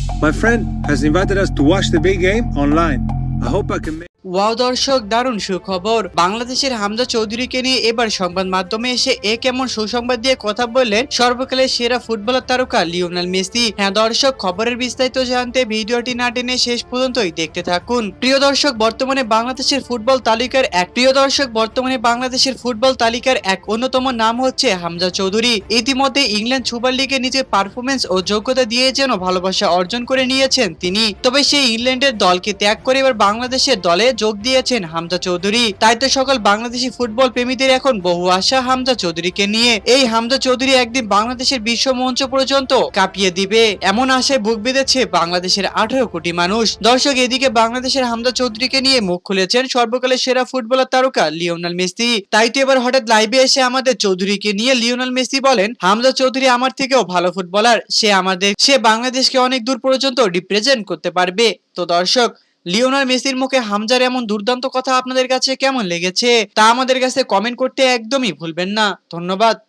My friend has invited us to watch the big game online. I hope I can make. Wow দর্শক, দারুণ সুখবর। বাংলাদেশের হামজা চৌধুরীকে নিয়ে এবার সংবাদ মাধ্যমে এসে কেমন সুসংবাদ দিয়ে কথা বললেন সর্বকালের সেরা ফুটবলার তারকা লিওনেল মেসি। হ্যাঁ দর্শক, খবরের বিস্তারিত জানতে ভিডিওটি না টেনে শেষ পর্যন্তই দেখতে থাকুন। প্রিয় দর্শক, বর্তমানে বাংলাদেশের ফুটবল তালিকার এক অন্যতম নাম হচ্ছে হামজা চৌধুরী। ইতিমধ্যে ইংল্যান্ড সুপার লিগে নিজের পারফরমেন্স ও যোগ্যতা দিয়ে যেন ভালোবাসা অর্জন করে নিয়েছেন তিনি। তবে সেই ইংল্যান্ডের দলকে ত্যাগ করে এবার বাংলাদেশের দলে যোগ দিয়েছেন হামজা চৌধুরী। তাই তো সকল বাংলাদেশি ফুটবল প্রেমীদের এখন বহু আশা হামজা চৌধুরীকে নিয়ে। এই হামজা চৌধুরী একদিন বাংলাদেশের বিশ্ব মঞ্চ পর্যন্ত কাঁপিয়ে দিবে, এমন আশায় বুক বেঁধেছে বাংলাদেশের 18 কোটি মানুষ। দর্শক, এদিকে বাংলাদেশের হামজা চৌধুরীকে নিয়ে মুখ খুলেছেন সর্বকালের সেরা ফুটবলার তারকা লিওনেল মেসি। তাই তো এবার হঠাৎ লাইভে এসে আমাদের চৌধুরীকে নিয়ে লিওনেল মেসি বলেন, হামজা চৌধুরী আমার থেকেও ভালো ফুটবলার, সে বাংলাদেশকে অনেক দূর পর্যন্ত রিপ্রেজেন্ট করতে পারবে। তো দর্শক, লিওনেল মেসির মুখে হামজার এমন দুর্দান্ত কথা আপনাদের কাছে কেমন লেগেছে তা আমাদের কাছে কমেন্ট করতে একদমই ভুলবেন না। ধন্যবাদ।